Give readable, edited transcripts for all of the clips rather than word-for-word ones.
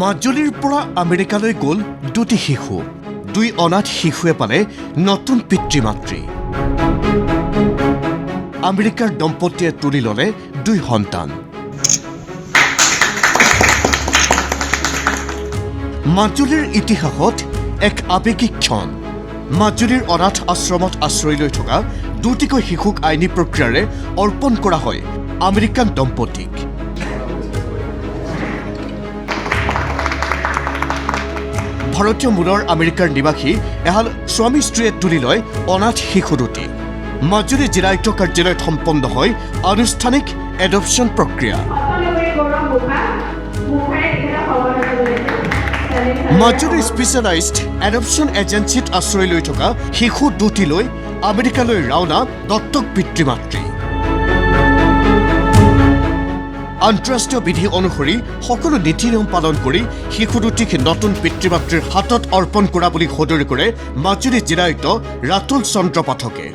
মাজুলীৰ পৰা আমেৰিকালৈ গ'ল দুটি শিশু। দুই অনাথ শিশুৱে পালে নতুন পিতৃ-মাতৃ। আমেৰিকাৰ দম্পতীয়ে তুলি ল'লে দুই সন্তান। মাজুলীৰ ইতিহাসত এক আৱেগিক ক্ষণ। মাজুলীৰ অনাথ আশ্ৰমত আশ্ৰয় লৈ থকা দুটিকৈ শিশুক আইনী প্ৰক্ৰিয়াৰে অৰ্পণ কৰা হয় আমেৰিকান দম্পতীক। ভাৰতীয় মূলৰ আমেৰিকাৰ নিবাসী এহাল স্বামী স্ত্ৰীয়ে তুলি লয় অনাথ শিশু দুটি। মাজুলী জিলা আয়ুক্ত কাৰ্যালয়ত সম্পন্ন হয় আনুষ্ঠানিক এডপশ্যন প্ৰক্ৰিয়া। মাজুলীৰ স্পেচিয়েলাইজড এডপশ্যন এজেঞ্চিত আশ্ৰয় লৈ থকা শিশু দুটিলৈ আমেৰিকালৈ ৰাওনা দত্তক পিতৃ-মাতৃ। আন্তঃৰাষ্ট্ৰীয় বিধি অনুসৰি সকলো নীতি নিয়ম পালন কৰি শিশু দুটিক নতুন পিতৃ-মাতৃৰ হাতত অৰ্পণ কৰা বুলি সদৰি কৰে মাজুলী জিলা আয়ুক্ত ৰাতুল চন্দ্ৰ পাঠকে।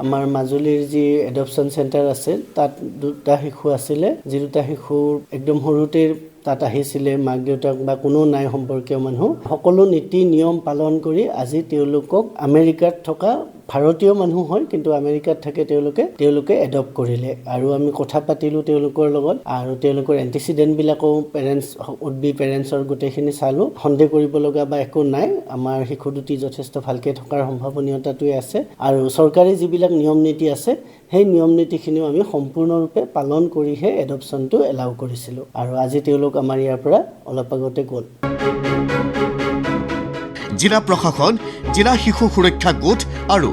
আমাৰ মাজুলীৰ যি এডপশ্যন চেণ্টাৰ আছে তাত দুটা শিশু আছিলে, যি দুটা শিশু একদম সৰুতে তাত আহিছিলে, মাক দেউতাক বা কোনো নাই সম্পৰ্কীয় মানুহ, সকলো নীতি নিয়ম পালন কৰি আজি তেওঁলোকক আমেৰিকাত থকা ভাৰতীয় মানুহ হয় কিন্তু আমেৰিকাত থাকে তেওঁলোকে এডপ্ট কৰিলে। আৰু আমি কথা পাতিলোঁ তেওঁলোকৰ লগত আৰু তেওঁলোকৰ এণ্টিচিডেণ্টবিলাকো উড বি পেৰেণ্টছৰ গোটেইখিনি চালোঁ। সন্দেহ কৰিব লগা বা একো নাই, আমাৰ শিশু দুটি যথেষ্ট ভালকৈ থকাৰ সম্ভাৱনীয়তাটোৱে আছে। আৰু চৰকাৰী যিবিলাক নিয়ম নীতি আছে সেই নিয়ম নীতিখিনিও আমি সম্পূৰ্ণৰূপে পালন কৰিহে এডপশ্যনটো এলাউ কৰিছিলোঁ। আৰু আজি তেওঁলোক আমাৰ ইয়াৰ পৰা অলপ আগতে গ'ল। জিলা প্ৰশাসন, জিলা শিশু সুৰক্ষা গোট আৰু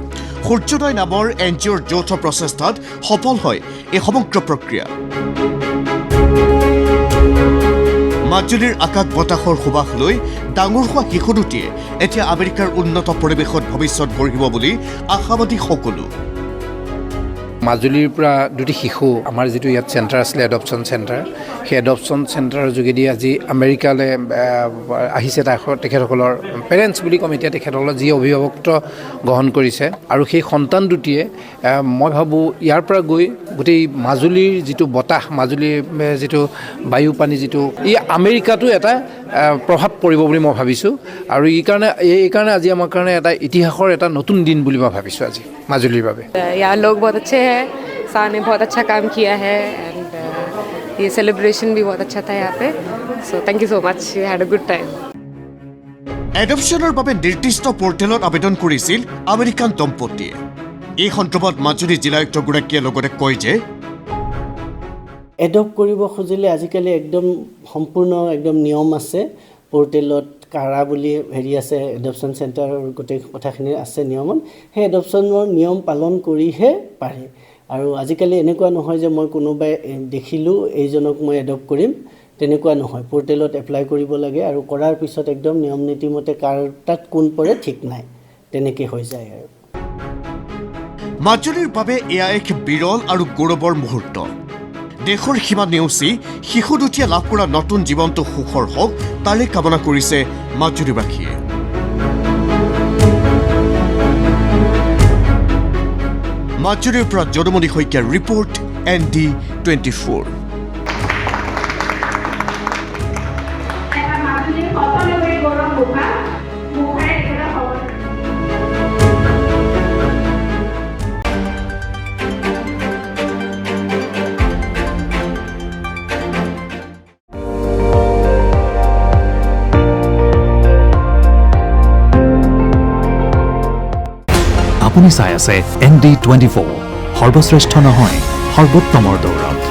সূৰ্যোদয় নামৰ NGOৰ যৌথ প্ৰচেষ্টাত সফল হয় এই সমগ্ৰ প্ৰক্ৰিয়া। মাজুলীৰ আকাশ বতাহৰ সুবাস লৈ ডাঙৰ হোৱা শিশু দুটিয়ে এতিয়া আমেৰিকাৰ উন্নত পৰিৱেশত ভৱিষ্যত গঢ়িব বুলি আশাবাদী সকলো। মাজুলীৰ পৰা দুটি শিশু আমাৰ যিটো ইয়াত চেণ্টাৰ আছিলে এডপশ্যন চেণ্টাৰ, সেই এডপশ্যন চেণ্টাৰৰ যোগেদি আজি আমেৰিকালৈ আহিছে তেখেতসকলৰ পেৰেণ্টছ বুলি ক'ম এতিয়া, তেখেতসকলৰ যি অভিভাৱকত্ব গ্ৰহণ কৰিছে। আৰু সেই সন্তান দুটিয়ে মই ভাবোঁ ইয়াৰ পৰা গৈ গোটেই মাজুলীৰ যিটো বতাহ, মাজুলীৰ যিটো বায়ু পানী যিটো এই আমেৰিকাতো এটা প্ৰভাৱ পৰিব বুলি মই ভাবিছোঁ। আৰু এইকাৰণে আজি আমাৰ কাৰণে এটা ইতিহাসৰ এটা নতুন দিন বুলি মই ভাবিছোঁ আজি মাজুলীৰ বাবে। यार लोग बहुत अच्छे हैं, शाह ने बहुत अच्छा काम किया है एंड ये सेलिब्रेशन भी बहुत अच्छा था यहाँ पे, so thank you so much, we had a good time. এডপশ্যনৰ বাবে নিৰ্দিষ্ট পৰ্টেলত আবেদন কৰিছিল আমেৰিকান দম্পতীয়ে। এই সন্দৰ্ভত মাজুলী জিলা আয়ুক্তগৰাকীয়ে লগতে কয় যে এডপ্ট কৰিব খুজিলে আজিকালি সম্পূৰ্ণ নিয়ম আছে, পৰ্টেলত কাৰা বুলি আছে, এডপশ্যন চেণ্টাৰৰ গোটেই কথাখিনি আছে নিয়মত। সেই এডপশ্যনৰ নিয়ম পালন কৰিহে পাৰে। আৰু আজিকালি এনেকুৱা নহয় যে মই কোনোবাই দেখিলোঁ এইজনক মই এডপ্ট কৰিম, তেনেকুৱা নহয়। পৰ্টেলত এপ্লাই কৰিব লাগে আৰু কৰাৰ পিছত নিয়ম নীতিমতে কাৰ তাত কোন পৰে ঠিক নাই, তেনেকৈ হৈ যায়। আৰু মাজুলীৰ বাবে এয়া এক বিৰল আৰু গৌৰৱৰ মুহূৰ্ত। দেশৰ সীমা নেওচি শিশু দুটিয়ে লাভ কৰা নতুন জীৱনটো সুখৰ হওক তাৰে কামনা কৰিছে মাজুলীবাসীয়ে। মাজুলীৰ পৰা যদুমণি শইকীয়াৰ ৰিপৰ্ট, ND24। আপুনি চাই আছে ND24, সৰ্বশ্ৰেষ্ঠ নহয় সৰ্বোত্তমৰ দৌৰত।